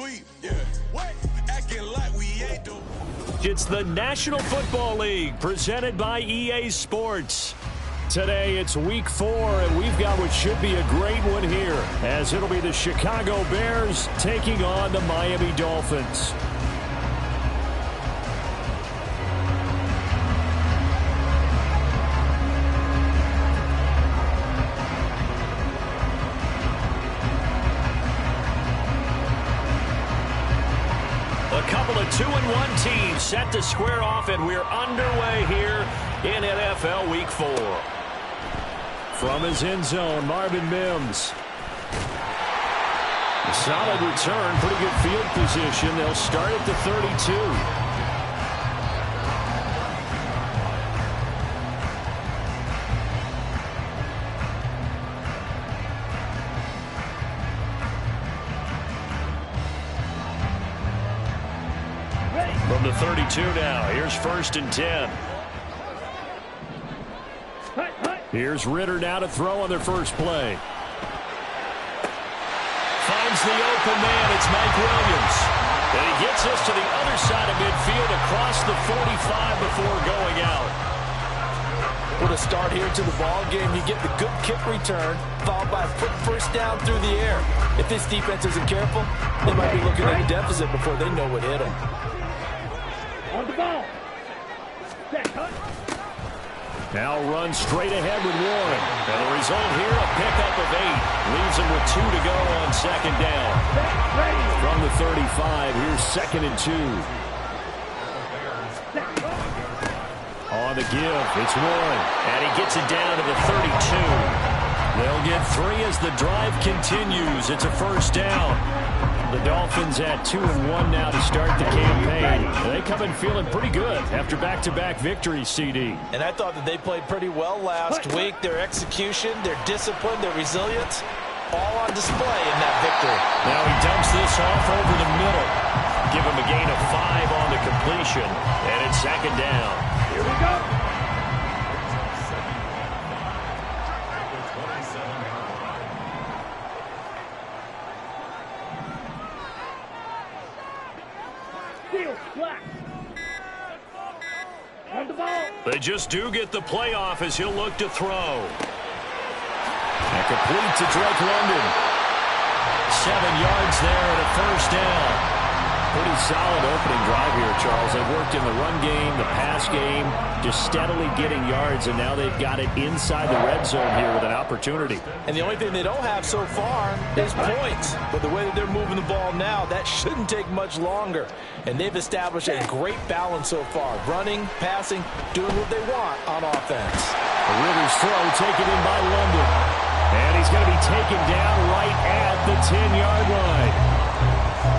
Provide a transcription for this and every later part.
sweep. Yeah. What? Acting like we ain't do. It's the National Football League presented by EA Sports. Today it's week 4, and we've got what should be a great one here, as it'll be the Chicago Bears taking on the Miami Dolphins. A couple of 2-1 teams set to square off, and we're underway here in NFL Week 4. From his end zone, Marvin Mims. A solid return, pretty good field position. They'll start at the 32. From the 32 now, here's 1st and 10. Here's Ritter now to throw on their first play. Finds the open man, it's Mike Williams. And he gets us to the other side of midfield across the 45 before going out. What a start here to the ball game. You get the good kick return, followed by a quick first down through the air. If this defense isn't careful, they might be looking at a deficit before they know what hit them. On the ball. Now run straight ahead with Warren. And the result here, a pickup of 8. Leaves him with 2 to go on 2nd down. From the 35, here's 2nd and 2. On the give, it's Warren. And he gets it down to the 32. They'll get 3 as the drive continues. It's a first down. The Dolphins at 2-1 now to start the campaign. They come in feeling pretty good after back-to-back victories, CD. And I thought that they played pretty well last week. Their execution, their discipline, their resilience, all on display in that victory. Now he dumps this off over the middle. Give him a gain of 5 on the completion, and it's 2nd down. Here we go. They just do get the playoff as he'll look to throw. And complete to Drake London. 7 yards there and a first down. Pretty solid opening drive here, Charles. They've worked in the run game, the pass game, just steadily getting yards, and now they've got it inside the red zone here with an opportunity. And the only thing they don't have so far is points. But the way that they're moving the ball now, that shouldn't take much longer. And they've established a great balance so far. Running, passing, doing what they want on offense. The Rivers throw taken in by London. And he's going to be taken down right at the 10-yard line.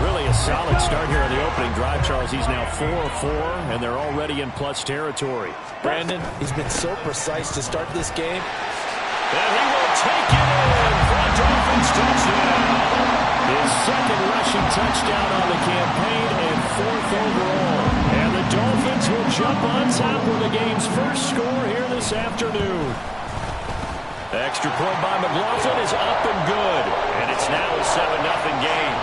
Really a solid start here on the opening drive, Charles. He's now 4-4, and they're already in plus territory. Brandon, he's been so precise to start this game. And he will take it in for a Dolphins touchdown. His 2nd rushing touchdown on the campaign and 4th overall. And the Dolphins will jump on top with the game's first score here this afternoon. Extra point by McLaughlin is up and good. And it's now a 7-0 game.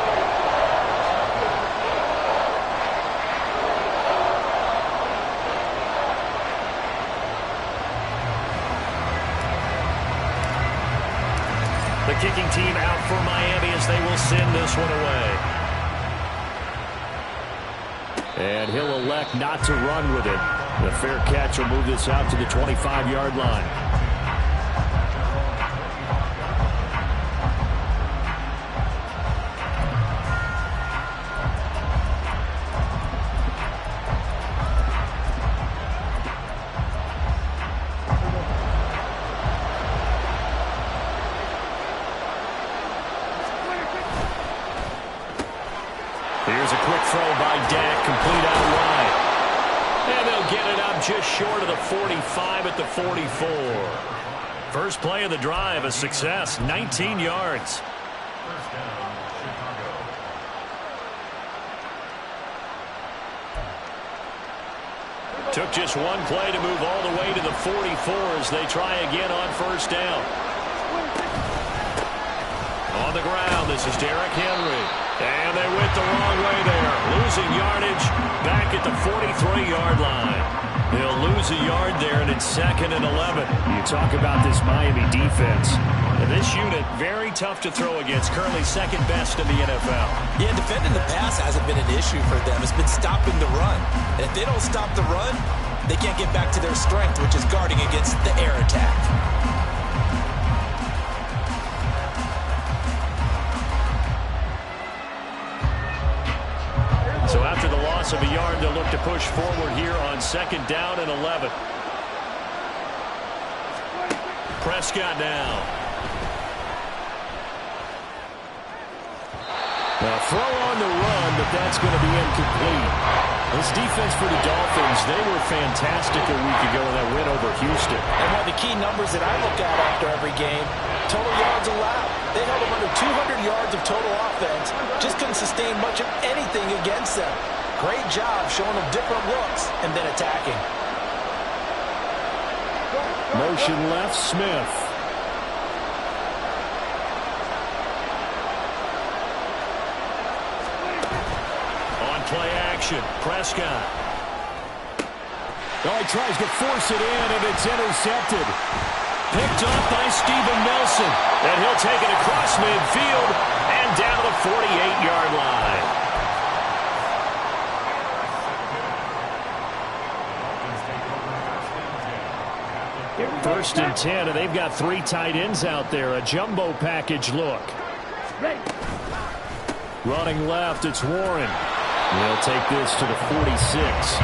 The kicking team out for Miami as they will send this one away. And he'll elect not to run with it. The fair catch will move this out to the 25-yard line. Here's a quick throw by Dak, complete out wide. And they'll get it up just short of the 45 at the 44. First play of the drive, a success, 19 yards. Took just one play to move all the way to the 44 as they try again on first down. On the ground, this is Derrick Henry. And they went the losing yardage back at the 43-yard line. They'll lose a yard there, and it's 2nd and 11. You talk about this Miami defense. And this unit, very tough to throw against, currently 2nd best in the NFL. Yeah, defending the pass hasn't been an issue for them. It's been stopping the run. And if they don't stop the run, they can't get back to their strength, which is guarding against the air attack. So after the loss of a yard, they'll look to push forward here on 2nd down and 11. Prescott now. Now throw on the run, but that's going to be incomplete. This defense for the Dolphins, they were fantastic a week ago in that win over Houston. And one of the key numbers that I look at after every game, total yards allowed. They held them under 200 yards of total offense. Just couldn't sustain much of anything against them. Great job showing them different looks and then attacking. Motion left, Smith. On play action, Prescott. Oh, he tries to force it in, and it's intercepted. Picked up by Steven Nelson. And he'll take it across midfield and down the 48-yard line. First and 10, and they've got 3 tight ends out there. A jumbo package look. Running left, it's Warren. They'll take this to the 46.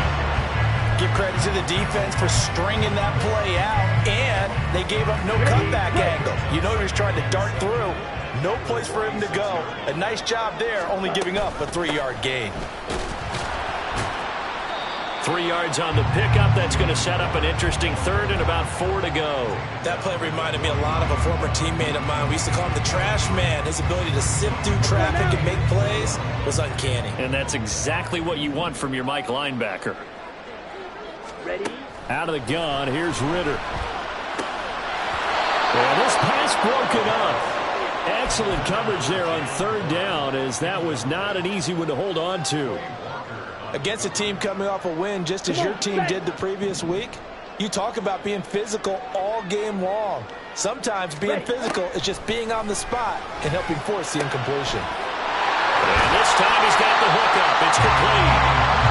Give credit to the defense for stringing that play out, and they gave up no cutback angle. You know he was trying to dart through. No place for him to go. A nice job there, only giving up a 3-yard gain. 3 yards on the pickup. That's going to set up an interesting 3rd and about 4 to go. That play reminded me a lot of a former teammate of mine. We used to call him the trash man. His ability to sift through traffic and make plays was uncanny. And that's exactly what you want from your Mike linebacker. Ready? Out of the gun, here's Ritter. And this pass broken up. Excellent coverage there on 3rd down, as that was not an easy one to hold on to. Against a team coming off a win just as your team did the previous week, you talk about being physical all game long. Sometimes being physical is just being on the spot and helping force the incompletion. And this time he's got the hookup. It's complete.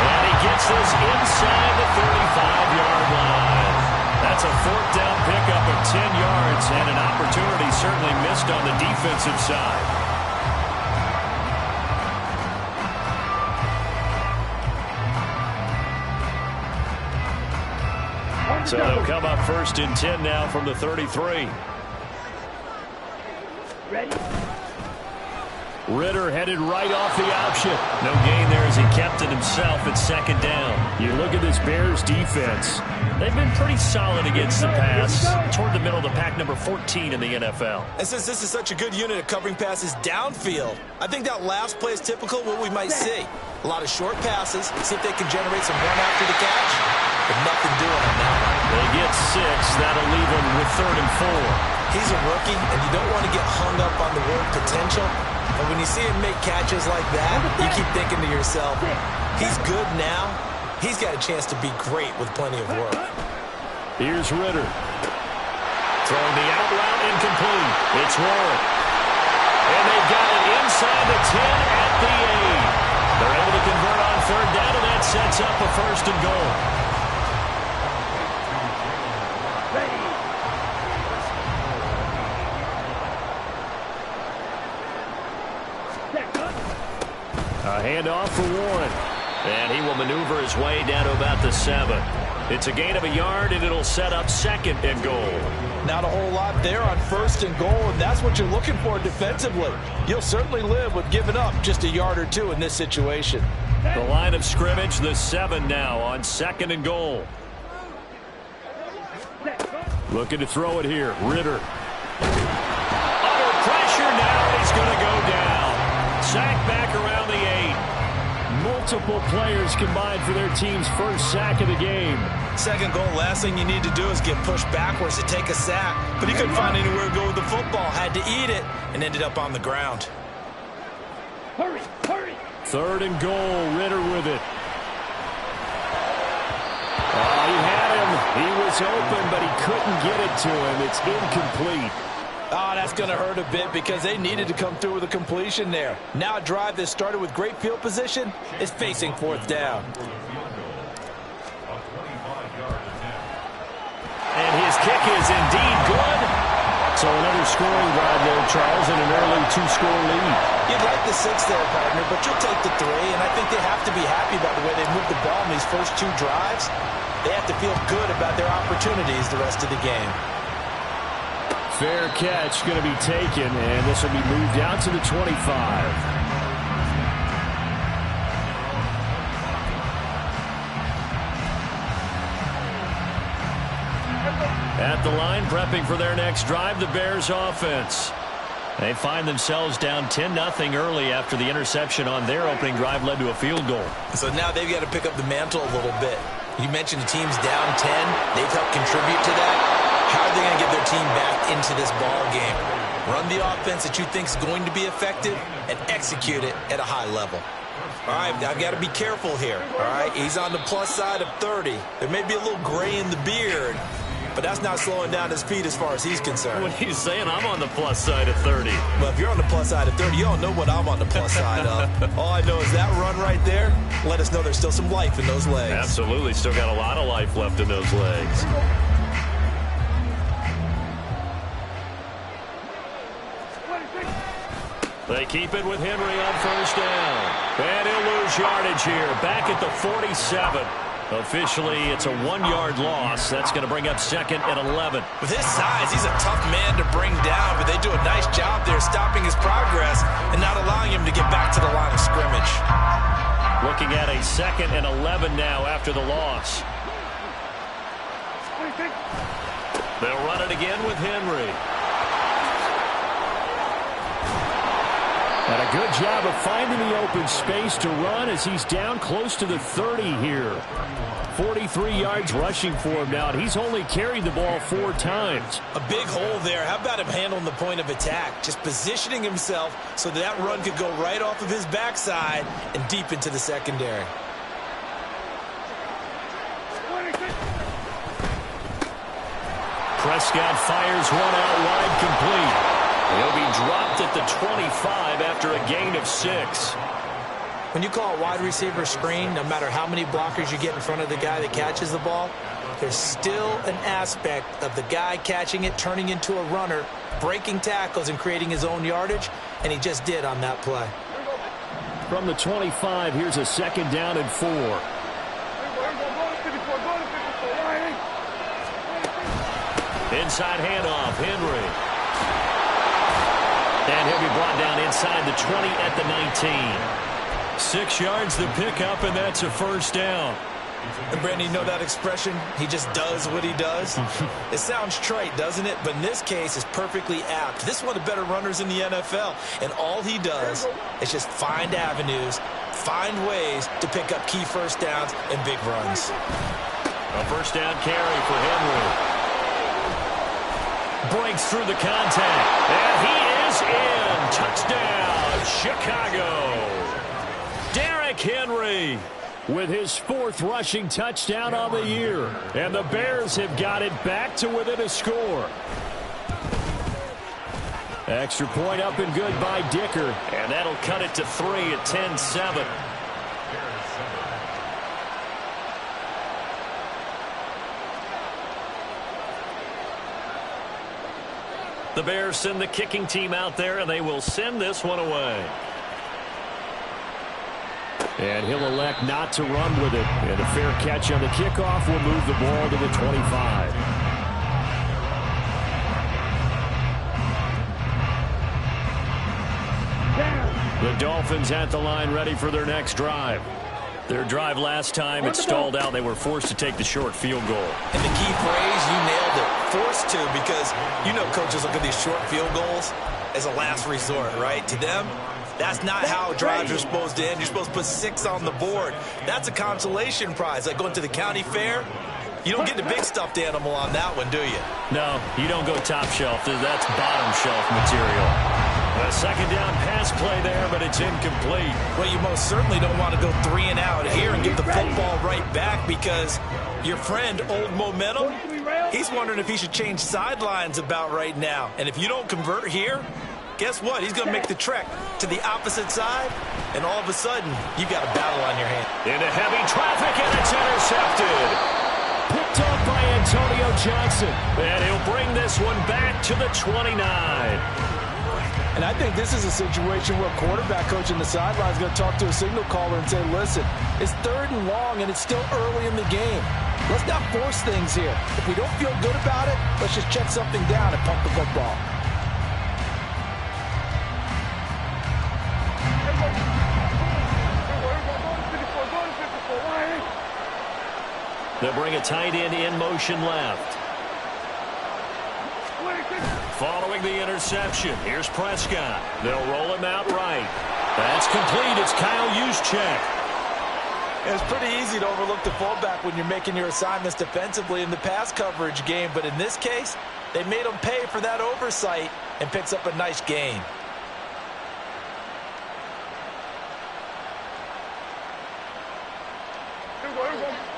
And he gets this inside the 35-yard line. That's a 4th down pickup of 10 yards and an opportunity certainly missed on the defensive side. So they'll come up 1st and 10 now from the 33. Ready? Ritter headed right off the option. No gain there as he kept it himself at 2nd down. You look at this Bears defense. They've been pretty solid against the pass. Toward the middle of the pack, number 14 in the NFL. And since this is such a good unit of covering passes downfield, I think that last play is typical of what we might see. A lot of short passes, see if they can generate some run after the catch. But nothing doing on that one. They get 6. That'll leave them with 3rd and 4. He's a rookie, and you don't want to get hung up on the word potential. But when you see him make catches like that, you keep thinking to yourself, he's good now. He's got a chance to be great with plenty of work. Here's Ritter. Throwing the out route incomplete. It's Warren. And they've got it inside the 10 at the 8. They're able to convert on 3rd down, and that sets up a 1st and goal. A handoff for Warren. And he will maneuver his way down to about the 7. It's a gain of a yard, and it'll set up 2nd and goal. Not a whole lot there on 1st and goal, and that's what you're looking for defensively. You'll certainly live with giving up just a yard or 2 in this situation. The line of scrimmage, the 7 now on 2nd and goal. Looking to throw it here. Ritter. Under pressure now, he's going to go down. Sack back around the 8. Multiple players combined for their team's first sack of the game. 2nd goal, last thing you need to do is get pushed backwards to take a sack. But he couldn't find anywhere to go with the football. Had to eat it and ended up on the ground. Hurry, hurry. 3rd and goal. Ritter with it. Oh, he had him. He was open, but he couldn't get it to him. It's incomplete. Oh, that's going to hurt a bit because they needed to come through with a completion there. Now a drive that started with great field position is facing 4th down. And his kick is indeed good. So another scoring drive there, Charles, and an early 2-score lead. You'd like the 6 there, partner, but you'll take the 3, and I think they have to be happy about the way they moved the ball in these first 2 drives. They have to feel good about their opportunities the rest of the game. Fair catch going to be taken, and this will be moved out to the 25. At the line, prepping for their next drive, the Bears offense. They find themselves down 10-0 early after the interception on their opening drive led to a field goal. So now they've got to pick up the mantle a little bit. You mentioned the team's down 10. They've helped contribute to that. How are they going to get their team back into this ball game? Run the offense that you think is going to be effective and execute it at a high level. All right, I've got to be careful here. All right, he's on the plus side of 30. There may be a little gray in the beard, but that's not slowing down his feet as far as he's concerned. What he's saying, I'm on the plus side of 30. Well, if you're on the plus side of 30, you don't know what I'm on the plus side of. All I know is that run right there, let us know there's still some life in those legs. Absolutely, still got a lot of life left in those legs. They keep it with Henry on 1st down. And he'll lose yardage here, back at the 47. Officially, it's a 1-yard loss. That's going to bring up 2nd and 11. With his size, he's a tough man to bring down, but they do a nice job there stopping his progress and not allowing him to get back to the line of scrimmage. Looking at a 2nd and 11 now after the loss. They'll run it again with Henry. And a good job of finding the open space to run as he's down close to the 30 here. 43 yards rushing for him now, and he's only carried the ball 4 times. A big hole there. How about him handling the point of attack? Just positioning himself so that run could go right off of his backside and deep into the secondary. Prescott fires one out wide, complete. He'll be dropped at the 25 after a gain of 6. When you call a wide receiver screen, no matter how many blockers you get in front of the guy that catches the ball, there's still an aspect of the guy catching it, turning into a runner, breaking tackles and creating his own yardage, and he just did on that play. From the 25, here's a 2nd down and 4. Inside handoff, Henry. And he'll be brought down inside the 20 at the 19. 6 yards the pickup, and that's a 1st down. And Brandon, you know that expression? He just does what he does. It sounds trite, doesn't it? But in this case, it's perfectly apt. This is one of the better runners in the NFL, and all he does is just find avenues, find ways to pick up key 1st downs and big runs. A 1st down carry for Henry. Breaks through the contact, and he is in. Touchdown, Chicago. Derrick Henry with his 4th rushing touchdown on the year. And the Bears have got it back to within a score. Extra point up and good by Dicker. And that'll cut it to 3 at 10-7. The Bears send the kicking team out there, and they will send this one away. And he'll elect not to run with it. And a fair catch on the kickoff will move the ball to the 25. The Dolphins at the line ready for their next drive. Their drive last time, it stalled out. They were forced to take the short field goal. And the key phrase, you nailed it, forced to, because you know coaches look at these short field goals as a last resort, right? To them, that's not how drives are supposed to end. You're supposed to put 6 on the board. That's a consolation prize, like going to the county fair. You don't get the big stuffed animal on that one, do you? No, you don't go top shelf. That's bottom shelf material. A second down pass play there, but it's incomplete. Well, you most certainly don't want to go 3 and out here and give the football right back because your friend, Old Momentum, he's wondering if he should change sidelines about right now. And if you don't convert here, guess what? He's going to make the trek to the opposite side, and all of a sudden, you got a battle on your hands. Into heavy traffic, and it's intercepted. Picked off by Antonio Johnson. And he'll bring this one back to the 29. And I think this is a situation where a quarterback coach in the sideline is going to talk to a signal caller and say, listen, it's 3rd and long, and it's still early in the game. Let's not force things here. If we don't feel good about it, let's just check something down and pump the football. They'll bring a tight end in motion left. Following the interception, here's Prescott. They'll roll him out right. That's complete. It's Kyle Juszczyk. It's pretty easy to overlook the fullback when you're making your assignments defensively in the pass coverage game, but in this case, they made him pay for that oversight and picks up a nice gain.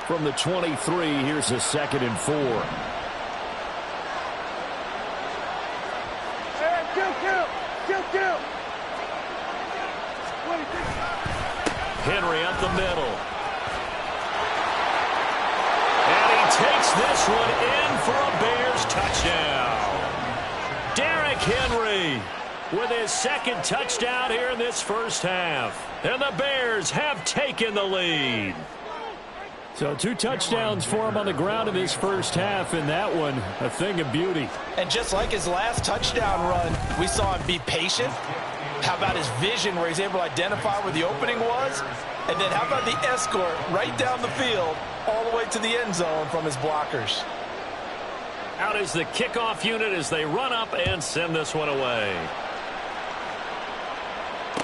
From the 23, here's a 2nd and 4. Henry up the middle. And he takes this one in for a Bears touchdown. Derrick Henry with his 2nd touchdown here in this first half. And the Bears have taken the lead. So 2 touchdowns for him on the ground in this first half, and that one a thing of beauty. And just like his last touchdown run, we saw him be patient. How about his vision where he's able to identify where the opening was? And then how about the escort right down the field all the way to the end zone from his blockers? Out is the kickoff unit as they run up and send this one away.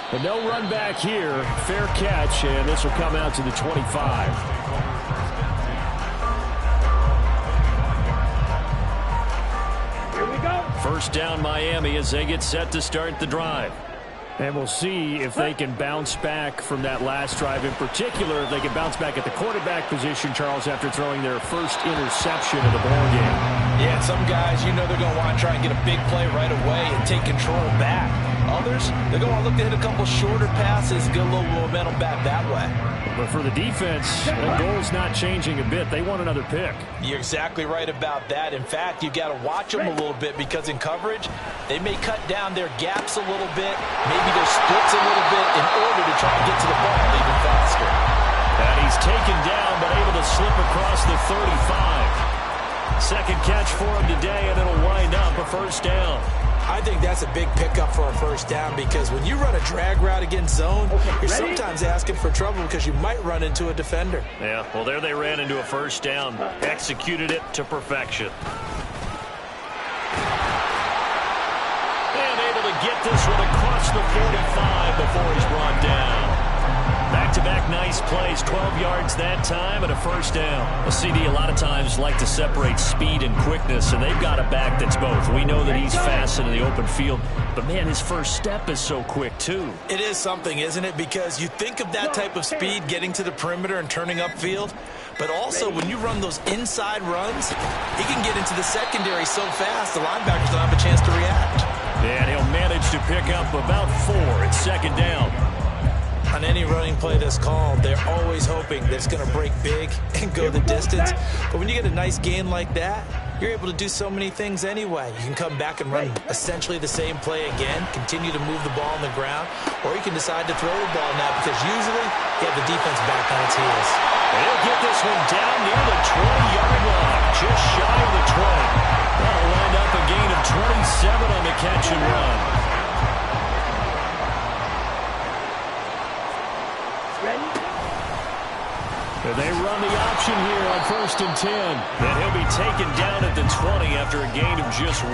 But no run back here. Fair catch, and this will come out to the 25. First down Miami as they get set to start the drive. And we'll see if they can bounce back from that last drive. In particular, if they can bounce back at the quarterback position, Charles, after throwing their first interception of the ball game. Yeah, some guys, you know they're going to want to try and get a big play right away and take control back. Others, they're going to want to look to hit a couple shorter passes, get a little momentum back that way. But for the defense, the goal's not changing a bit. They want another pick. You're exactly right about that. In fact, you've got to watch them a little bit because in coverage, they may cut down their gaps a little bit, maybe their splits a little bit in order to try and get to the ball even faster. And he's taken down but able to slip across the 35. 2nd catch for him today, and it'll wind up a first down. I think that's a big pickup for a first down because when you run a drag route against zone, you're sometimes asking for trouble because you might run into a defender. Yeah, well, there they ran into a first down. Executed it to perfection. And able to get this one across the 45 before he's brought down. Back-to-back nice plays, 12 yards that time and a first down. Well, CD a lot of times like to separate speed and quickness, and they've got a back that's both. We know that he's fast in the open field, but, man, his first step is so quick, too. It is something, isn't it? Because you think of that type of speed getting to the perimeter and turning upfield, but also when you run those inside runs, he can get into the secondary so fast the linebackers don't have a chance to react. And he'll manage to pick up about 4 at 2nd down. On any running play that's called, they're always hoping that it's going to break big and go the distance. But when you get a nice gain like that, you're able to do so many things anyway. You can come back and run essentially the same play again, continue to move the ball on the ground, or you can decide to throw the ball now because usually you have the defense back on its heels. They'll get this one down near the 20-yard line, just shy of the 20. That'll wind up a gain of 27 on the catch and run. And they run the option here on 1st and 10. And he'll be taken down at the 20 after a gain of just 1.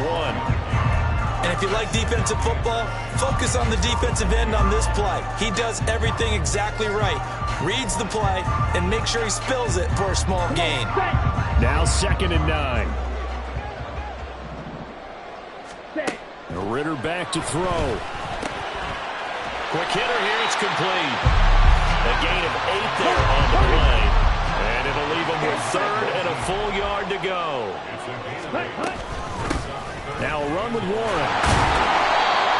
And if you like defensive football, focus on the defensive end on this play. He does everything exactly right. Reads the play and makes sure he spills it for a small gain. Now 2nd and 9. Ritter back to throw. Quick hitter here. It's complete. A gain of 8 there on the play. And it'll leave him with 3rd and a full yard to go. Now a run with Warren.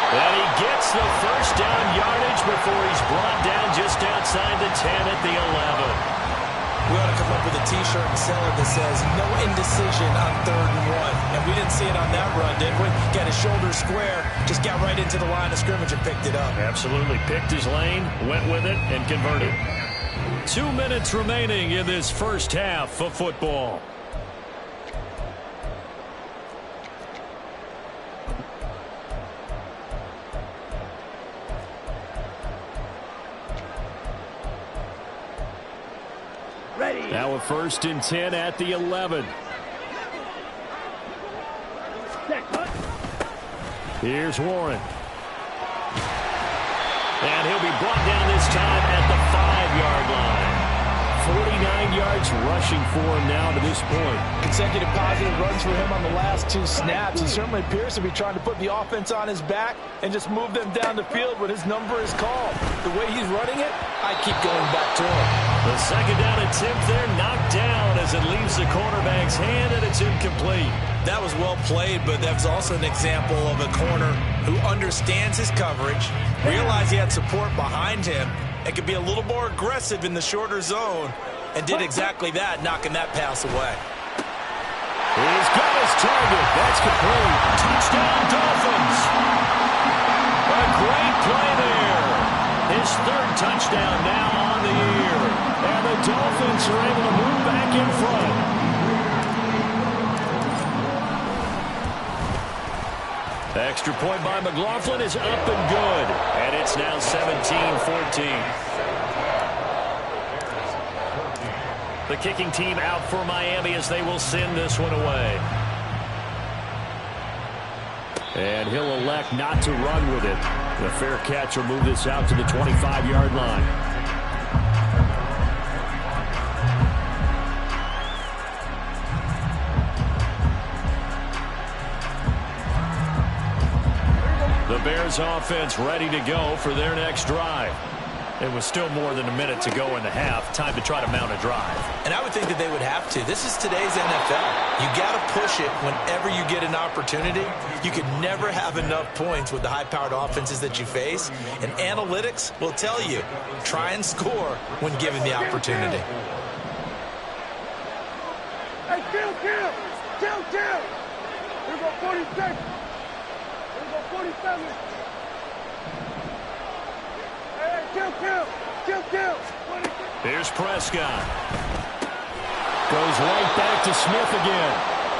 And he gets the first down yardage before he's brought down just outside the 10 at the 11. We ought to come up with a T-shirt and sell it that says, no indecision on 3rd and 1. And we didn't see it on that run, did we? Got his shoulder square, just got right into the line of scrimmage and picked it up. Absolutely. Picked his lane, went with it, and converted. 2 minutes remaining in this first half of football. Now a 1st and 10 at the 11. Here's Warren. And he'll be brought down this time at the 5-yard line. 49 yards rushing for him now to this point. Consecutive positive runs for him on the last 2 snaps. He certainly appears to be trying to put the offense on his back and just move them down the field when his number is called. The way he's running it, I keep going back to him. The 2nd down attempt there knocked down as it leaves the cornerback's hand, and it's incomplete. That was well played, but that's also an example of a corner who understands his coverage, realized he had support behind him, and could be a little more aggressive in the shorter zone, and did exactly that, knocking that pass away. He's got his target. That's complete. Touchdown, Dolphins. A great play there. His 3rd touchdown now on the year. And the Dolphins are able to move back in front. Extra point by McLaughlin is up and good. And it's now 17-14. The kicking team out for Miami as they will send this one away. And he'll elect not to run with it. The fair catch will move this out to the 25-yard line. The Bears offense ready to go for their next drive. It was still more than a minute to go in the half. Time to try to mount a drive. And I would think that they would have to. This is today's NFL. You got to push it whenever you get an opportunity. You can never have enough points with the high-powered offenses that you face. And analytics will tell you, try and score when given the opportunity. Hey, kill! Here we go, 46. Here we go, 47. Kill. Here's Prescott. Goes right back to Smith again.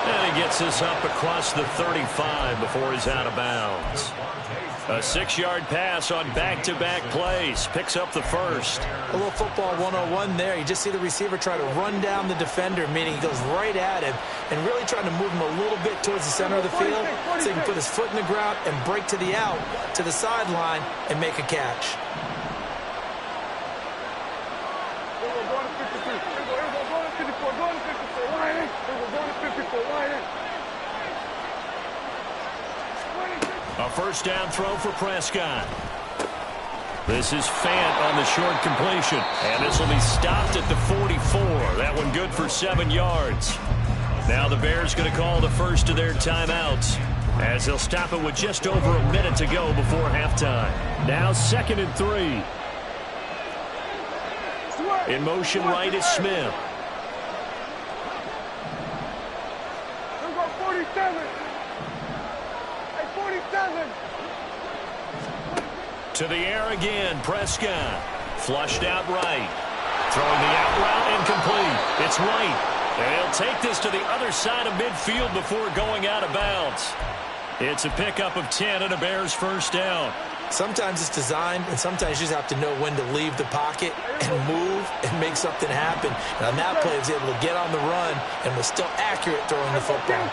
And he gets this up across the 35 before he's out of bounds. A 6-yard pass on back-to-back plays. Picks up the first. A little football 101 there. You just see the receiver try to run down the defender, meaning he goes right at him and really trying to move him a little bit towards the center of the field so he can put his foot in the ground and break to the out, to the sideline, and make a catch. A first down throw for Prescott. This is Fant on the short completion. And this will be stopped at the 44. That one good for 7 yards. Now the Bears going to call the first of their timeouts, as they'll stop it with just over a minute to go before halftime. Now 2nd and 3. In motion right is Smith. Here we go, 47. Hey, 47. To the air again, Prescott. Flushed out right. Throwing the out route incomplete. It's White. And he'll take this to the other side of midfield before going out of bounds. It's a pickup of 10 and a Bears first down. Sometimes it's designed, and sometimes you just have to know when to leave the pocket and move and make something happen. And on that play, he was able to get on the run and was still accurate throwing the football.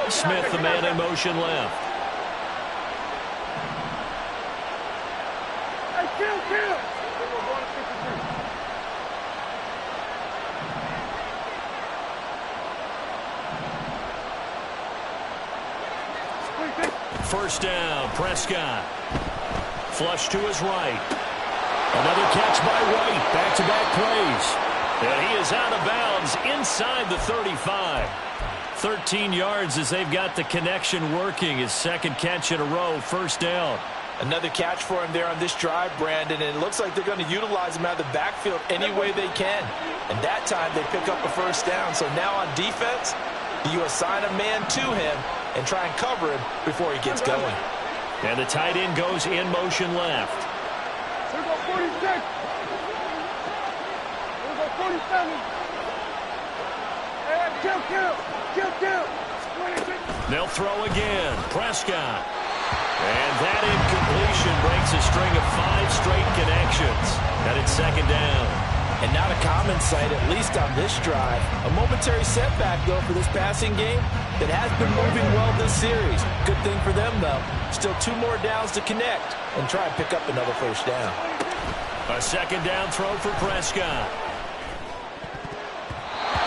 Smith, the man in motion left. First down, Prescott. Flush to his right. Another catch by White. Back-to-back plays. And he is out of bounds inside the 35. 13 yards as they've got the connection working. His second catch in a row, first down. Another catch for him there on this drive, Brandon, and it looks like they're going to utilize him out of the backfield any way they can. And that time they pick up a first down. So now on defense, you assign a man to him and try and cover him before he gets going. And the tight end goes in motion left. Here we go 46. Here we go 47. Hey, kill. 26. They'll throw again. Prescott. And that incompletion breaks a string of 5 straight connections. And it's second down. And not a common sight, at least on this drive. A momentary setback, though, for this passing game that has been moving well this series. Good thing for them, though. Still 2 more downs to connect and try and pick up another first down. A second down throw for Prescott.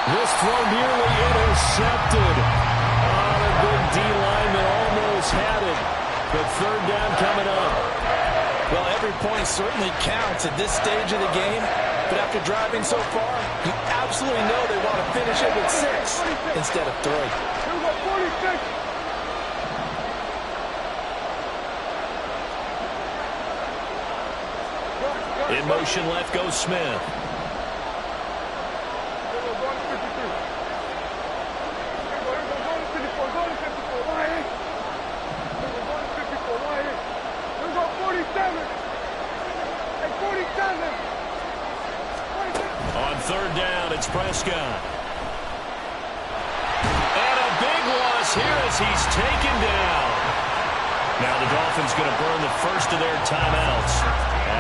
This throw nearly intercepted. Oh, the big D lineman almost had it. But third down coming up. Well, every point certainly counts at this stage of the game. But after driving so far, you absolutely know they want to finish it with 6 instead of 3. Here we go 46. In motion left goes Smith. Here we go 53. Here we go 54. Right here. Here we go 54. Right here. Here we go 47. Hey, 47. On third down, it's Prescott. And a big loss here as he's taken down. Now the Dolphins going to burn the first of their timeouts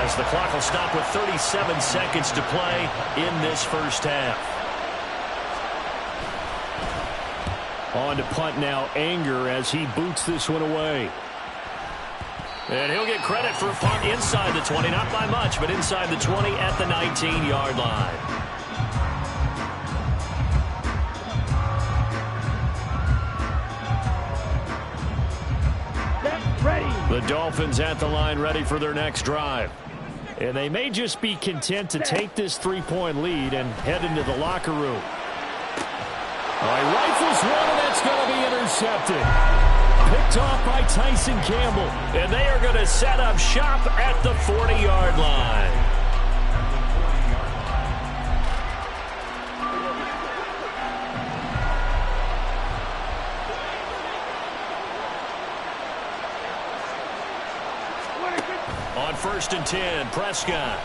as the clock will stop with 37 seconds to play in this first half. On to punt now, Anger, as he boots this one away. And he'll get credit for a punt inside the 20, not by much, but inside the 20 at the 19-yard line. The Dolphins at the line ready for their next drive. And they may just be content to take this 3-point lead and head into the locker room. All right, rifles one, and that's going to be intercepted. Picked off by Tyson Campbell. And they are going to set up shop at the 40-yard line. On 1st and 10, Prescott.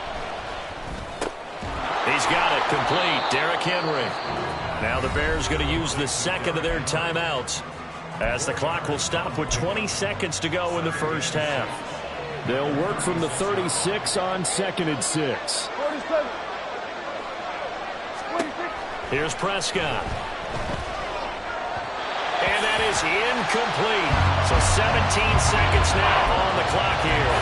He's got it complete. Derrick Henry. Now the Bears going to use the second of their timeouts as the clock will stop with 20 seconds to go in the first half. They'll work from the 36 on 2nd and 6. Here's Prescott. And that is incomplete. So 17 seconds now on the clock here.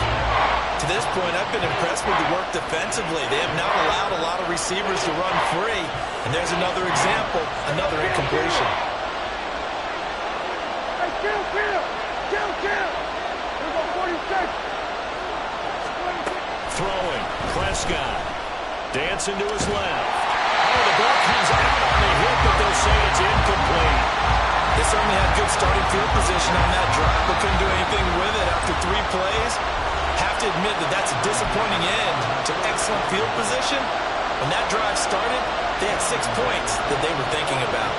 To this point, I've been impressed with the work defensively. They have not allowed a lot of receivers to run free. And there's another example, another incompletion. Hey, kill. Here we go 46. Throwing, Prescott. Dancing to his left. Oh, the ball comes out on the hit, but they'll say it's incomplete. They certainly had good starting field position on that drive, but couldn't do anything with it after 3 plays. Have to admit that that's a disappointing end to excellent field position. When that drive started, they had 6 points that they were thinking about.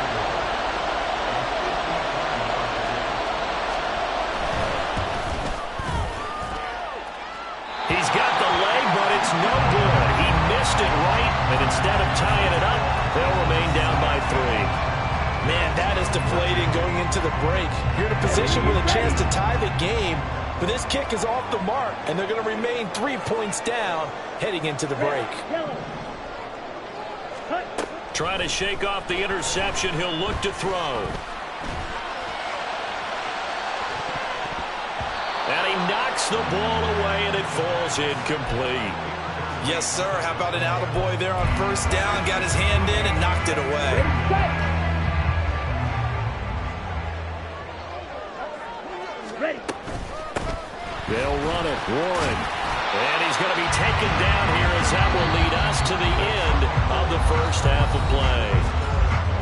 He's got the leg, but it's no good. He missed it right, and instead of tying it up, they'll remain down by 3. Man, that is deflating going into the break. You're in a position with a chance to tie the game, but this kick is off the mark, and they're going to remain 3 points down heading into the break. Trying to shake off the interception. He'll look to throw. And he knocks the ball away, and it falls incomplete. Yes, sir. How about an attaboy there on 1st down? Got his hand in and knocked it away. They'll run it. Warren. second down here as that will lead us to the end of the first half of play.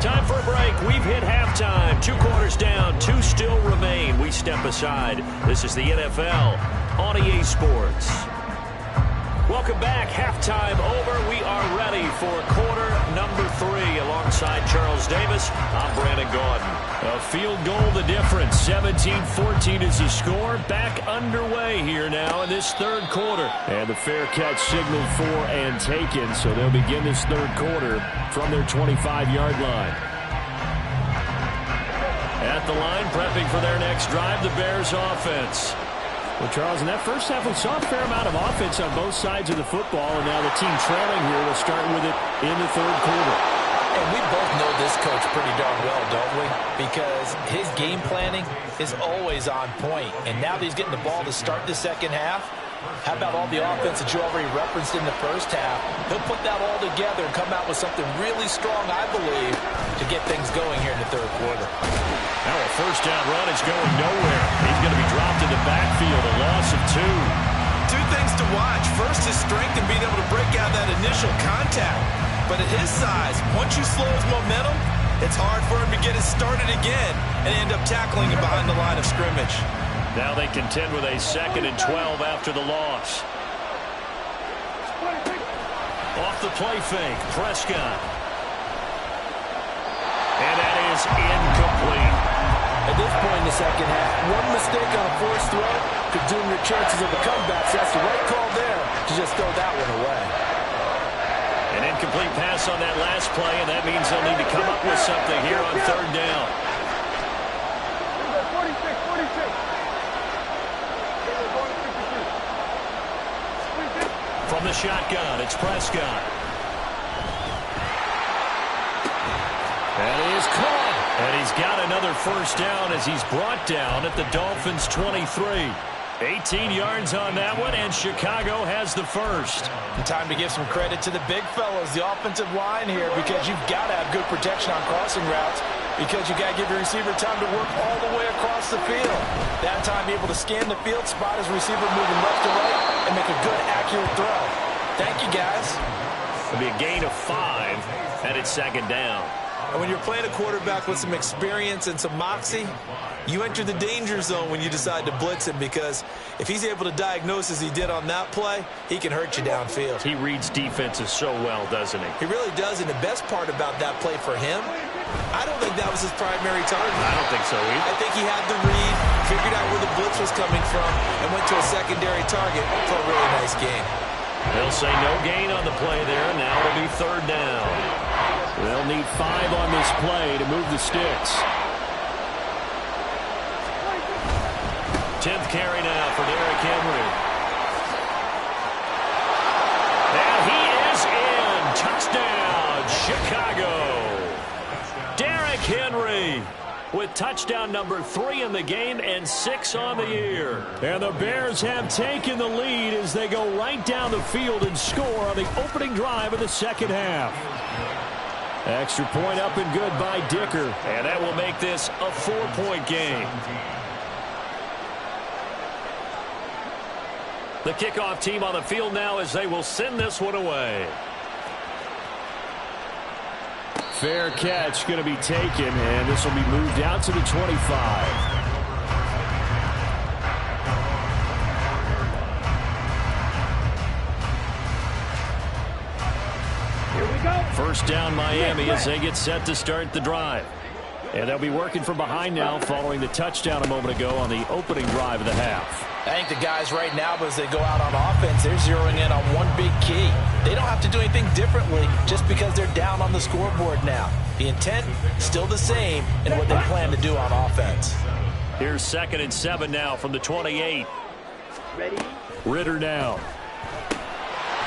Time for a break. We've hit halftime. 2 quarters down, 2 still remain. We step aside. This is the NFL on EA Sports. Welcome back. Halftime over. We are ready for quarter number 3. Alongside Charles Davis, I'm Brandon Gaudin. A field goal the difference. 17-14 is the score. Back underway here now in this third quarter. And the fair catch signaled for and taken. So they'll begin this third quarter from their 25-yard line. At the line, prepping for their next drive, the Bears offense. Well, Charles, in that first half, we saw a fair amount of offense on both sides of the football, and now the team trailing here will start with it in the third quarter. And we both know this coach pretty darn well, don't we? Because his game planning is always on point. And now that he's getting the ball to start the second half, how about all the offense that you already referenced in the first half? He'll put that all together and come out with something really strong, I believe, to get things going here in the third quarter. Now a first down run is going nowhere. He's going to be dropped in the backfield, a loss of 2. 2 things to watch. First, his strength and being able to break out that initial contact. But at his size, once you slow his momentum, it's hard for him to get it started again and end up tackling him behind the line of scrimmage. Now they contend with a 2nd and 12 after the loss. Off the play fake, Prescott. And that is incomplete. At this point in the second half, one mistake on a forced throw could doom your chances of a comeback. So that's the right call there to just throw that one away. An incomplete pass on that last play, and that means they'll need to come up with something here on third down. 46. From the shotgun, it's Prescott. That is caught. And he's got another first down as he's brought down at the Dolphins' 23. 18 yards on that one, and Chicago has the first. And time to give some credit to the big fellas, the offensive line here, because you've got to have good protection on crossing routes, because you've got to give your receiver time to work all the way across the field. That time, be able to scan the field, spot his receiver moving left to right, and make a good, accurate throw. Thank you, guys. It'll be a gain of 5, and it's 2nd down. And when you're playing a quarterback with some experience and some moxie, you enter the danger zone when you decide to blitz him, because if he's able to diagnose as he did on that play, he can hurt you downfield. He reads defenses so well, doesn't he? He really does, and the best part about that play for him, I don't think that was his primary target. I don't think so either. I think he had the read, figured out where the blitz was coming from, and went to a secondary target for a really nice gain. They'll say no gain on the play there. Now it'll be third down. They'll need 5 on this play to move the sticks. 10th carry now for Derrick Henry. And he is in. Touchdown, Chicago. Derrick Henry with touchdown number 3 in the game and 6 on the year. And the Bears have taken the lead as they go right down the field and score on the opening drive of the second half. Extra point up and good by Dicker. And that will make this a 4-point game. The kickoff team on the field now as they will send this one away. Fair catch going to be taken, and this will be moved out to the 25. First down Miami as they get set to start the drive. And they'll be working from behind now following the touchdown a moment ago on the opening drive of the half. I think the guys right now, as they go out on offense, they're zeroing in on one big key. They don't have to do anything differently just because they're down on the scoreboard now. The intent still the same in what they plan to do on offense. Here's 2nd and 7 now from the 28. Ready? Ritter now.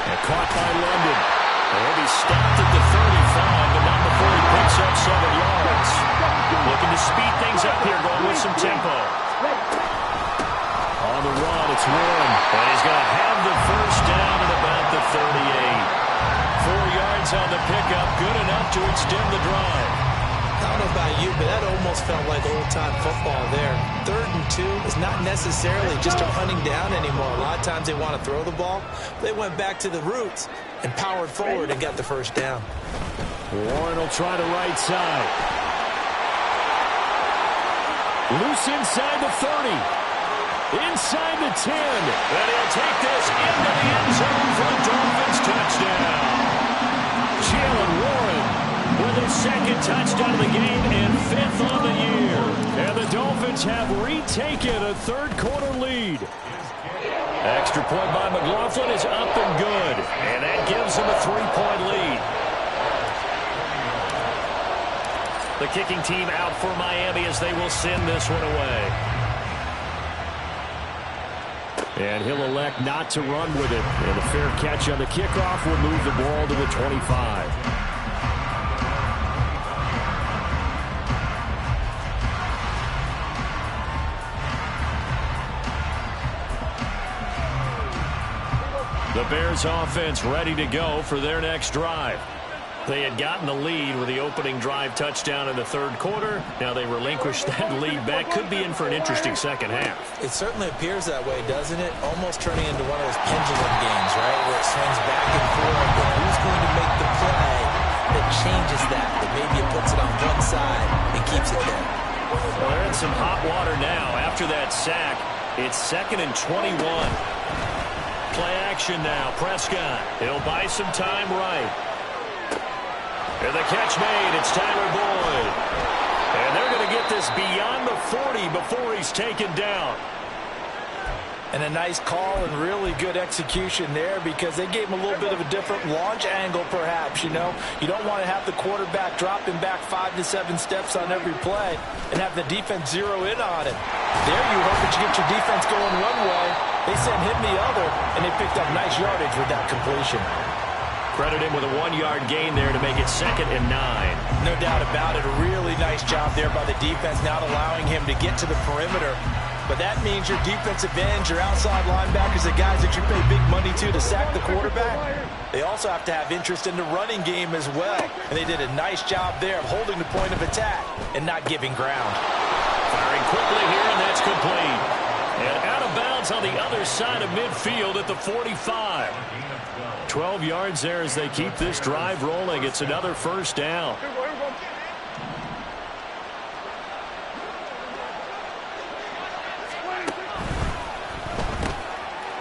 And caught by London. He'll be stopped at the 35, but not before he picks up 7 yards. Looking to speed things up here, going with some tempo. On the run, it's Warren. And he's going to have the first down at about the 38. 4 yards on the pickup, good enough to extend the drive. I don't know if about you, but that almost felt like old-time football there. 3rd and 2 is not necessarily just a hunting down anymore. A lot of times they want to throw the ball. They went back to the roots and powered forward and got the first down. Warren will try the right side. Loose inside the 30. Inside the 10. And he'll take this into the end zone for a Dolphins touchdown. Jalen Warren with his 2nd touchdown of the game and 5th on the year. And the Dolphins have retaken a 3rd quarter lead. Extra point by McLaughlin is up and good. And that gives him a 3-point lead. The kicking team out for Miami as they will send this one away. And he'll elect not to run with it. And a fair catch on the kickoff will move the ball to the 25. The Bears offense ready to go for their next drive. They had gotten the lead with the opening drive touchdown in the 3rd quarter. Now they relinquished that lead back. Could be in for an interesting second half. It certainly appears that way, doesn't it? Almost turning into one of those pendulum games, right, where it swings back and forth. But who's going to make the play that changes that maybe it puts it on one side and keeps it there? Well, they're in some hot water now. After that sack, it's 2nd and 21. Play action now. Prescott. He'll buy some time right. And the catch made. It's Tyler Boyd. And they're going to get this beyond the 40 before he's taken down. And a nice call and really good execution there because they gave him a little bit of a different launch angle perhaps, you know. You don't want to have the quarterback dropping back 5 to 7 steps on every play and have the defense zero in on it. There you hope that you get your defense going one way. They sent him the other, and they picked up nice yardage with that completion. Credit him with a 1-yard gain there to make it 2nd and 9. No doubt about it. A really nice job there by the defense, not allowing him to get to the perimeter. But that means your defensive ends, your outside linebackers, the guys that you pay big money to sack the quarterback, they also have to have interest in the running game as well. And they did a nice job there of holding the point of attack and not giving ground. Firing quickly here, and that's complete. And out of bounds on the other side of midfield at the 45. 12 yards there as they keep this drive rolling. It's another first down.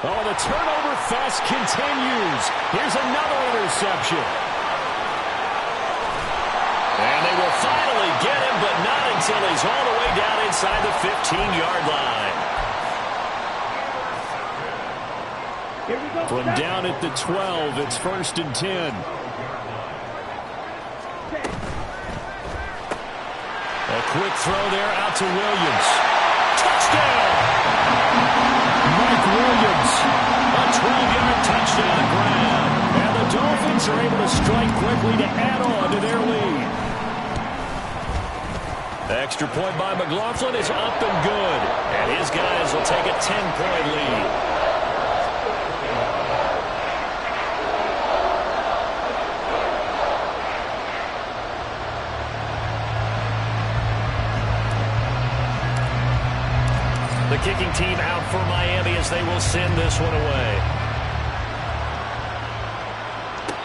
Oh, the turnover fest continues. Here's another interception. And they will finally get him, but not until he's all the way down inside the 15-yard line. From down at the 12, it's 1st and 10. A quick throw there out to Williams. Touchdown! Mike Williams, a 12-yard touchdown grab. And the Dolphins are able to strike quickly to add on to their lead. Extra point by McLaughlin is up and good. And his guys will take a 10-point lead. The kicking team out for Miami as they will send this one away.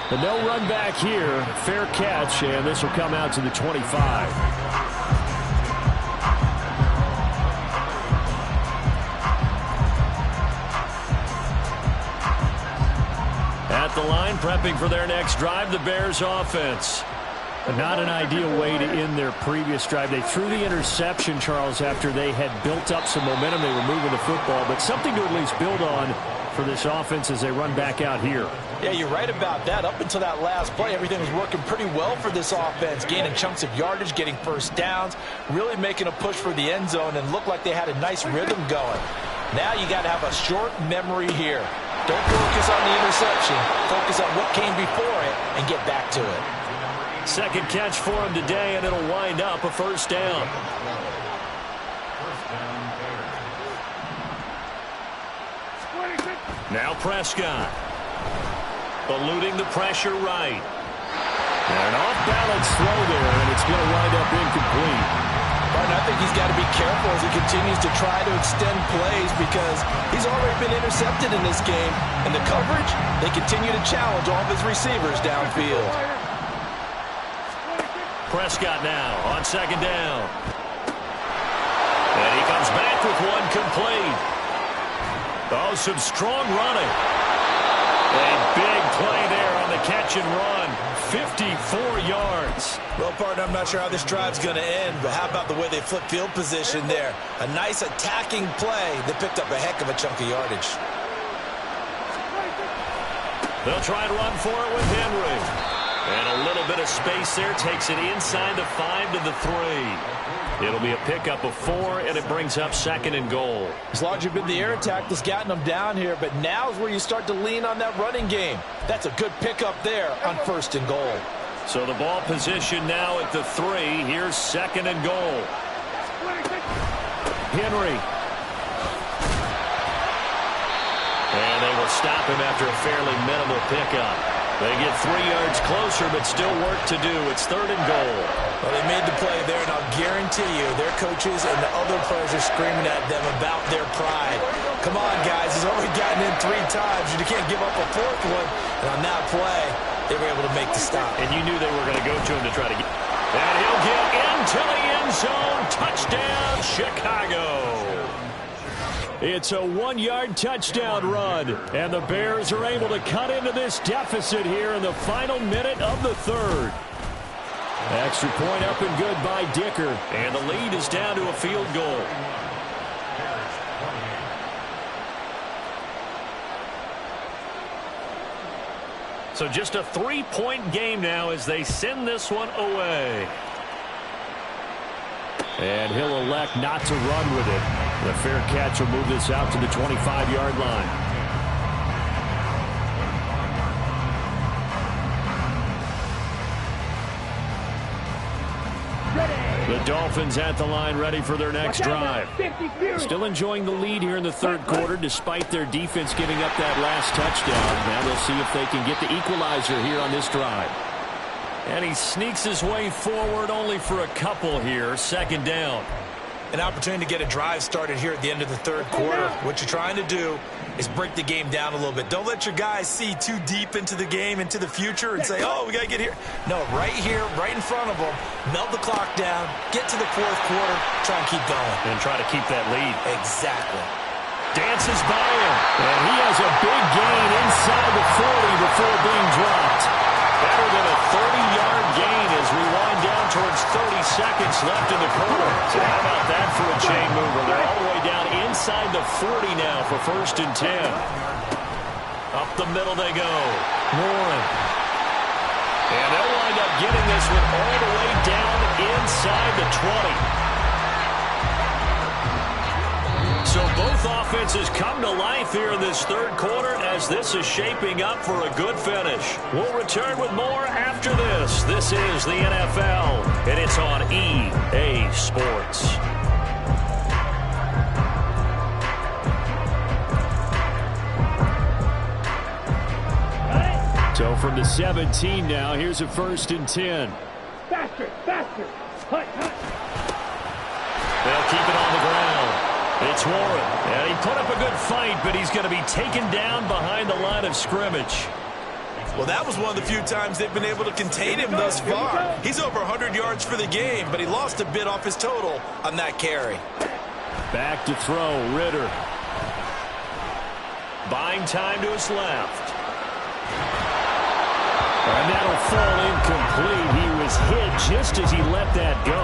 The no run back here. Fair catch, and this will come out to the 25. At the line, prepping for their next drive, the Bears offense. Not an ideal way to end their previous drive. They threw the interception, Charles, after they had built up some momentum. They were moving the football, but something to at least build on for this offense as they run back out here. Yeah, you're right about that. Up until that last play, everything was working pretty well for this offense, gaining chunks of yardage, getting first downs, really making a push for the end zone, and looked like they had a nice rhythm going. Now you got to have a short memory here. Don't focus on the interception. Focus on what came before it and get back to it. Second catch for him today, and it'll wind up a first down. Now Prescott. Eluding the pressure right. And an off-balance throw there, and it's going to wind up incomplete. Martin, I think he's got to be careful as he continues to try to extend plays because he's already been intercepted in this game. And the coverage, they continue to challenge all of his receivers downfield. Prescott now on second down. And he comes back with one complete. Oh, some strong running. A big play there on the catch and run. 54 yards. Well, partner, I'm not sure how this drive's going to end, but how about the way they flip field position there? A nice attacking play. They picked up a heck of a chunk of yardage. They'll try and run for it with Henry. And a little bit of space there. Takes it inside the 5 to the 3. It'll be a pickup of 4, and it brings up second and goal. It's largely been the air attack that's gotten them down here, but now is where you start to lean on that running game. That's a good pickup there on first and goal. So the ball position now at the 3. Here's second and goal. Henry. And they will stop him after a fairly minimal pickup. They get 3 yards closer, but still work to do. It's third and goal. Well, they made the play there, and I'll guarantee you their coaches and the other players are screaming at them about their pride. Come on, guys. He's already gotten in 3 times. You can't give up a 4th one. And on that play, they were able to make the stop. And you knew they were going to go to him to try to get. And he'll get into the end zone. Touchdown, Chicago. It's a 1-yard touchdown run. And the Bears are able to cut into this deficit here in the final minute of the 3rd. Extra point up and good by Dicker. And the lead is down to a field goal. So just a 3-point game now as they send this one away. And he'll elect not to run with it. The fair catch will move this out to the 25-yard line. The Dolphins at the line, ready for their next drive. Still enjoying the lead here in the 3rd quarter, despite their defense giving up that last touchdown. Now they'll see if they can get the equalizer here on this drive. And he sneaks his way forward only for a couple here. Second down. An opportunity to get a drive started here at the end of the 3rd quarter. What you're trying to do is break the game down a little bit. Don't let your guys see too deep into the game, into the future, and say, oh, we got to get here. No, right here, right in front of them, melt the clock down, get to the 4th quarter, try and keep going. And try to keep that lead. Exactly. Dances by him. And he has a big gain inside the 40 before being dropped. Better than a 30-yard gain as we wind down towards 30 seconds left in the quarter. So how about that for a chain mover? They're all the way down inside the 40 now for 1st and 10. Up the middle they go. Warren. And they'll wind up getting this one all the way down inside the 20. So both offenses come to life here in this 3rd quarter as this is shaping up for a good finish. We'll return with more after this. This is the NFL, and it's on EA Sports. So from the 17 now, here's a 1st and 10. Faster, faster. Hut, hut. They'll keep it on the ground. It's Warren, and he put up a good fight, but he's going to be taken down behind the line of scrimmage. Well, that was one of the few times they've been able to contain him thus far. He's over 100 yards for the game, but he lost a bit off his total on that carry. Back to throw, Ritter. Buying time to his left. And that'll fall incomplete. He was hit just as he let that go.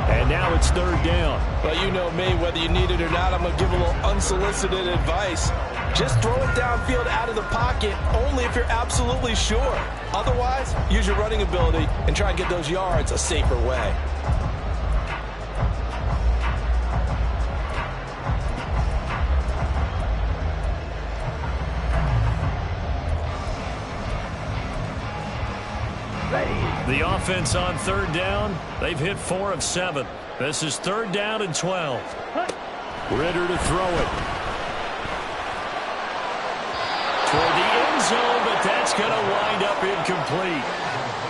And now it's 3rd down. Well, you know me, whether you need it or not, I'm going to give a little unsolicited advice. Just throw it downfield out of the pocket only if you're absolutely sure. Otherwise, use your running ability and try and get those yards a safer way. The offense on 3rd down, they've hit 4 of 7. This is 3rd down and 12. Ritter to throw it. Toward the end zone, but that's going to wind up incomplete.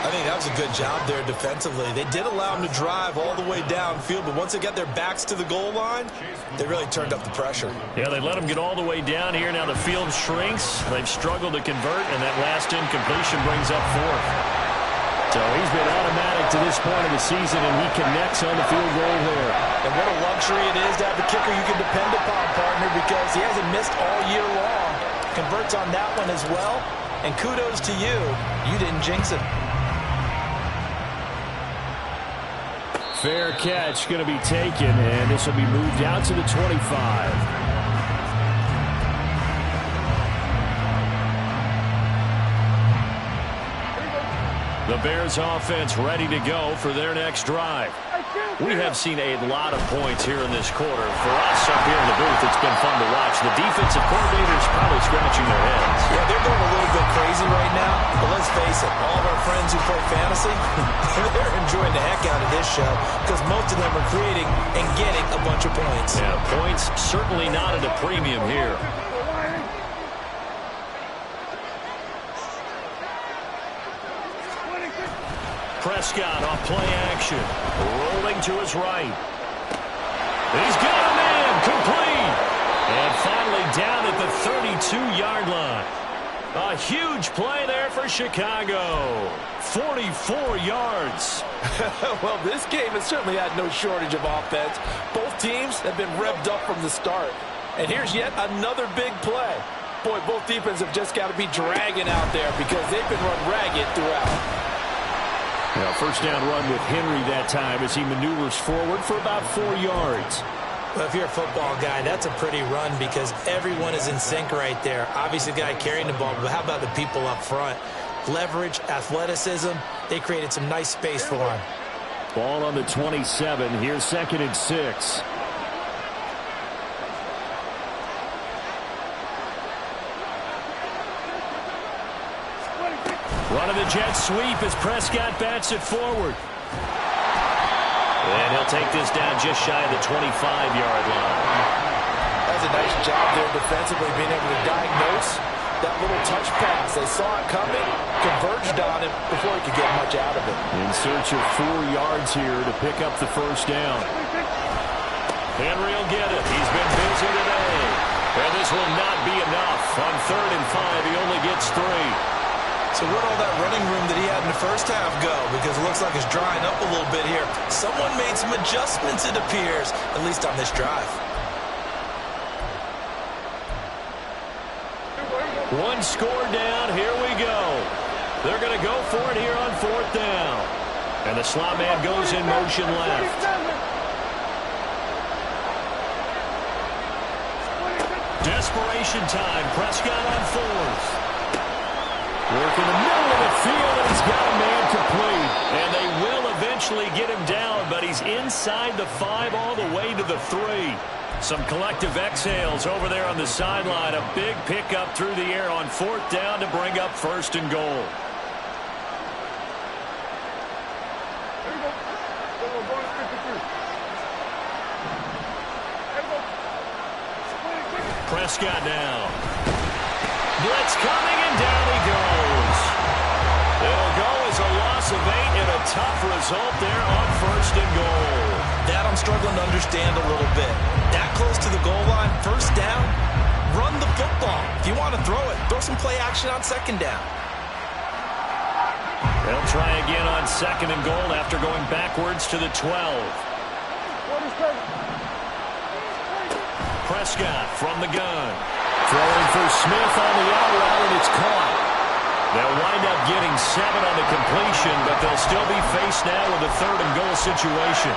I think that was a good job there defensively. They did allow them to drive all the way downfield, but once they got their backs to the goal line, they really turned up the pressure. Yeah, they let them get all the way down here. Now the field shrinks. They've struggled to convert, and that last incompletion brings up fourth. So he's been automatic to this point of the season, and he connects on the field goal there. And what a luxury it is to have a kicker you can depend upon, partner, because he hasn't missed all year long. Converts on that one as well. And kudos to you. You didn't jinx it. Fair catch going to be taken, and this will be moved out to the 25. The Bears offense ready to go for their next drive. We have seen a lot of points here in this quarter. For us up here in the booth, it's been fun to watch. The defensive coordinators probably scratching their heads. Yeah, they're going a little bit crazy right now. But let's face it, all of our friends who play fantasy, they're enjoying the heck out of this show because most of them are creating and getting a bunch of points. Yeah, points certainly not at a premium here. Prescott off play action. Rolling to his right. He's got a man complete. And finally down at the 32-yard line. A huge play there for Chicago. 44 yards. Well, this game has certainly had no shortage of offense. Both teams have been revved up from the start. And here's yet another big play. Boy, both defenses have just got to be dragging out there because they've been run ragged throughout. Now, first down run with Henry that time as he maneuvers forward for about 4 yards. Well, if you're a football guy, that's a pretty run because everyone is in sync right there. Obviously, the guy carrying the ball, but how about the people up front? Leverage, athleticism, they created some nice space for him. Ball on the 27. Here's 2nd and 6. Running the jet sweep as Prescott bats it forward. And he'll take this down just shy of the 25-yard line. That's a nice job there defensively, being able to diagnose that little touch pass. They saw it coming, converged on him before he could get much out of it. In search of 4 yards here to pick up the first down. Henry will get it. He's been busy today. And this will not be enough. On 3rd and 5, he only gets 3. So where'd all that running room that he had in the first half go? Because it looks like it's drying up a little bit here. Someone made some adjustments, it appears, at least on this drive. One score down. Here we go. They're going to go for it here on 4th down. And the slot man goes in motion left. Desperation time. Prescott on 4th. Work in the middle of the field, and he's got a man complete. And they will eventually get him down, but he's inside the 5 all the way to the 3. Some collective exhales over there on the sideline. A big pickup through the air on 4th down to bring up 1st and goal. Prescott now. Blitz coming, and down he goes. It'll go as a loss of 8 and a tough result there on 1st and goal. That I'm struggling to understand a little bit. That close to the goal line, 1st down, run the football. If you want to throw it, throw some play action on 2nd down. They'll try again on 2nd and goal after going backwards to the 12. Prescott from the gun. Throwing for Smith on the out route, and it's caught. They'll wind up getting 7 on the completion, but they'll still be faced now with a 3rd and goal situation.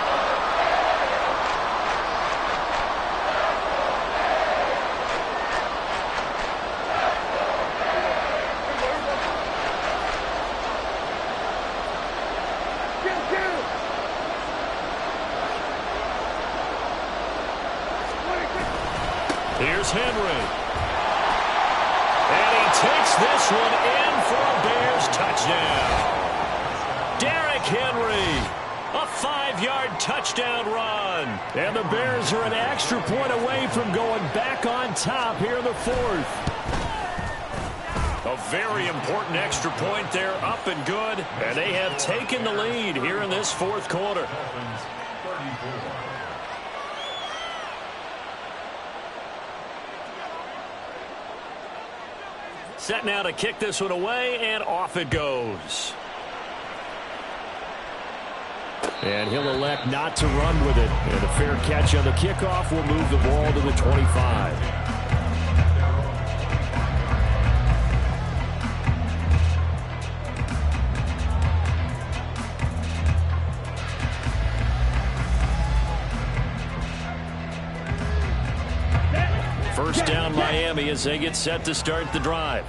Here's Henry. And he takes this one in for a Bears touchdown. Derrick Henry, a 5-yard touchdown run. And the Bears are an extra point away from going back on top here in the 4th. A very important extra point there, up and good. And they have taken the lead here in this fourth quarter. Set now to kick this one away, and off it goes. And he'll elect not to run with it. And a fair catch on the kickoff will move the ball to the 25. First down Miami as they get set to start the drive.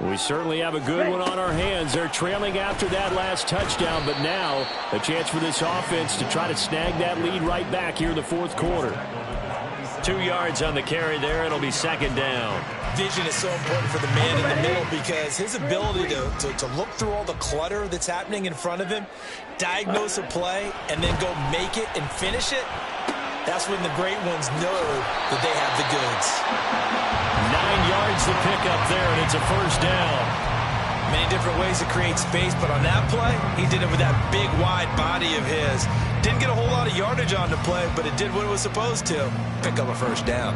We certainly have a good one on our hands. They're trailing after that last touchdown, but now a chance for this offense to try to snag that lead right back here in the fourth quarter. 2 yards on the carry there. It'll be second down. Vision is so important for the man in the middle because his ability to look through all the clutter that's happening in front of him, diagnose a play, and then go make it and finish it, that's when the great ones know that they have the goods. 9 yards to pick up there, and it's a first down. Many different ways to create space, but on that play, he did it with that big, wide body of his. Didn't get a whole lot of yardage on the play, but it did what it was supposed to. Pick up a first down.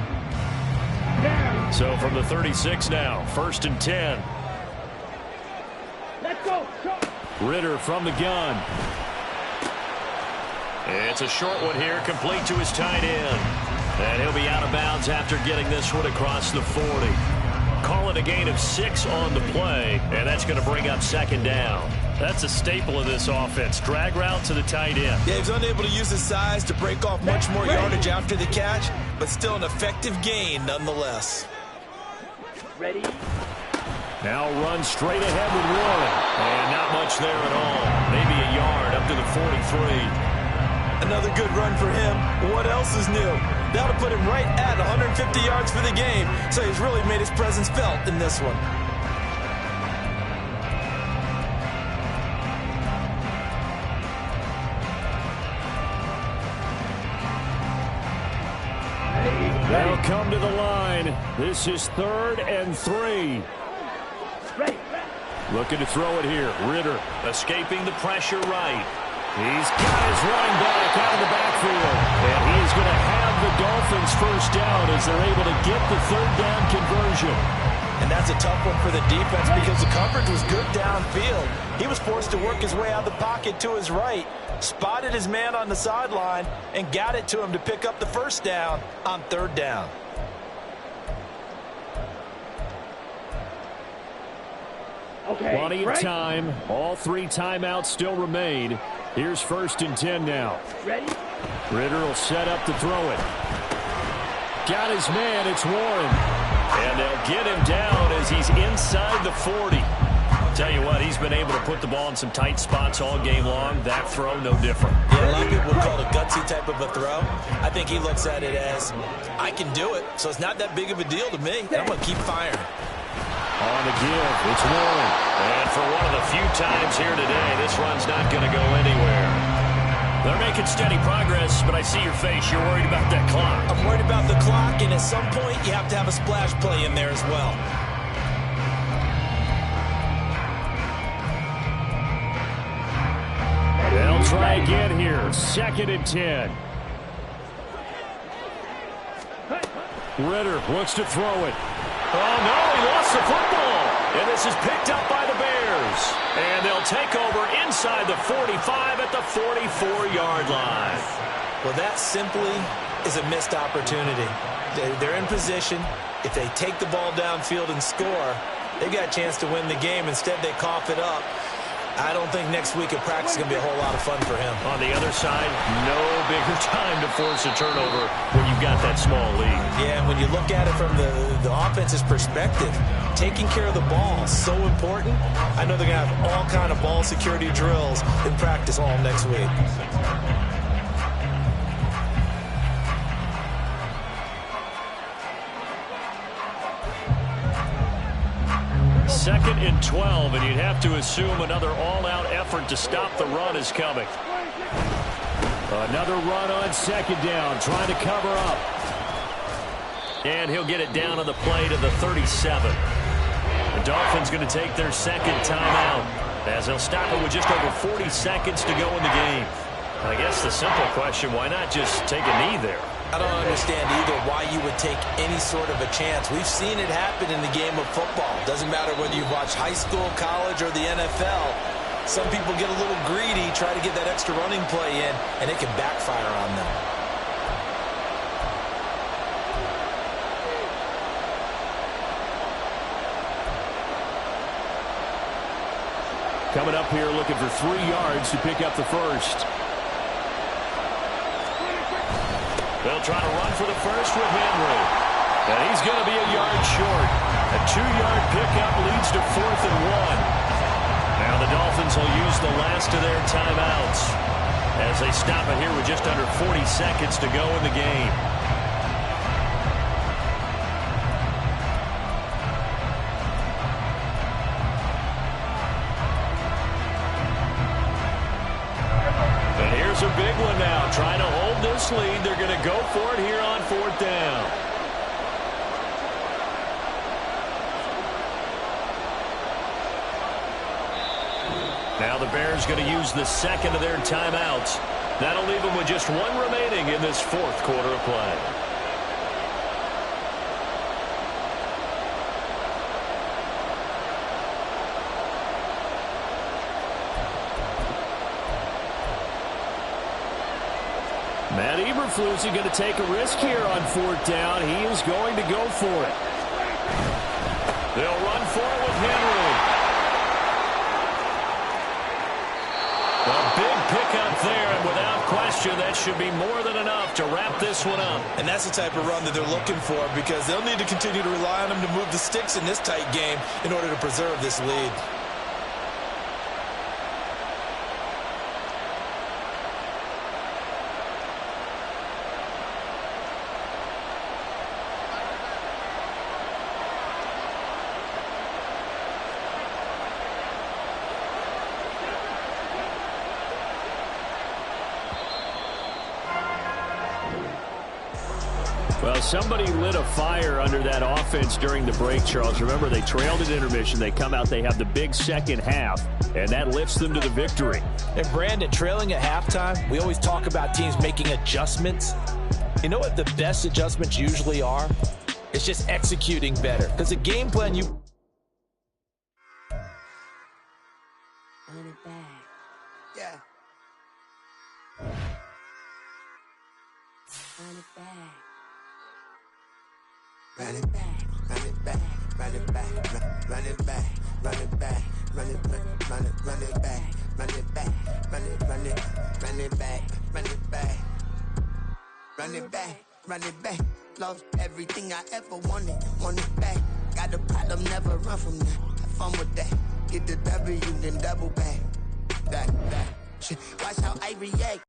So from the 36 now, 1st and 10. Let's go. Ritter from the gun. It's a short one here, complete to his tight end. And he'll be out of bounds after getting this one across the 40. Call it a gain of 6 on the play, and that's going to bring up second down. That's a staple of this offense. Drag route to the tight end. Yeah, he's unable to use his size to break off much more yardage after the catch, but still an effective gain nonetheless. Ready? Now run straight ahead with Warren. And not much there at all. Maybe a yard up to the 43. Another good run for him. What else is new? That'll put him right at 150 yards for the game, so he's really made his presence felt in this one. They'll come to the line. This is 3rd and 3. Looking to throw it here. Ritter escaping the pressure right. He's got his running back out of the backfield. And he's going to have the Dolphins first down as they're able to get the 3rd down conversion. And that's a tough one for the defense because the coverage was good downfield. He was forced to work his way out of the pocket to his right, spotted his man on the sideline, and got it to him to pick up the first down on 3rd down. Okay. Plenty of time. All 3 timeouts still remain. Here's 1st and 10 now. Ready? Ritter will set up to throw it. Got his man. It's Warren. And they'll get him down as he's inside the 40. Tell you what, he's been able to put the ball in some tight spots all game long. That throw, no different. Yeah, a lot of people would call it a gutsy type of a throw. I think he looks at it as, I can do it, so it's not that big of a deal to me, and I'm going to keep firing. On the give, it's Warren. And for one of the few times here today, this run's not going to go anywhere. They're making steady progress, but I see your face. You're worried about that clock. I'm worried about the clock, and at some point, you have to have a splash play in there as well. They'll try again here. 2nd and 10. Ritter looks to throw it. Oh, no, he lost the football. And this is picked up by the Bears. And they'll take over inside the 45 at the 44-yard line. Well, that simply is a missed opportunity. They're in position. If they take the ball downfield and score, they've got a chance to win the game. Instead, they cough it up. I don't think next week at practice is going to be a whole lot of fun for him. On the other side, no bigger time to force a turnover when you've got that small lead. Yeah, and when you look at it from the offense's perspective, taking care of the ball is so important. I know they're going to have all kind of ball security drills in practice all next week. Second and 12, and you'd have to assume another all-out effort to stop the run is coming. Another run on 2nd down, trying to cover up. And he'll get it down on the play to the 37. And Dolphins going to take their second timeout as they'll stop it with just over 40 seconds to go in the game. I guess the simple question, why not just take a knee there? I don't understand either why you would take any sort of a chance. We've seen it happen in the game of football. Doesn't matter whether you watch high school, college, or the NFL. Some people get a little greedy, try to get that extra running play in, and it can backfire on them. Coming up here looking for 3 yards to pick up the first. They'll try to run for the first with Henry. And he's going to be a yard short. A 2-yard pickup leads to 4th and 1. Now the Dolphins will use the last of their timeouts as they stop it here with just under 40 seconds to go in the game. And here's a big one now. Trying to hold this lead. They're going to go for it here on 4th down. Now the Bears going to use the second of their timeouts. That'll leave them with just 1 remaining in this 4th quarter of play. Matt Eberflus is going to take a risk here on 4th down. He is going to go for it. They'll run for it with Henry. A big pickup there, and without question, that should be more than enough to wrap this one up. And that's the type of run that they're looking for, because they'll need to continue to rely on him to move the sticks in this tight game in order to preserve this lead. Well, somebody lit a fire under that offense during the break, Charles. Remember, they trailed at intermission. They come out, they have the big second half, and that lifts them to the victory. And, Brandon, trailing at halftime, we always talk about teams making adjustments. You know what the best adjustments usually are? It's just executing better. Because the game plan you... Run it back. Yeah. Run it back. Run it back, run it back, run it back, run it back, run it back, run it back, run it back, run it back, run it back, run it back, run it back. Lost everything I ever wanted it back. Got a problem, never run from that. Have fun with that. Get the W, then double back. That. Watch how I react.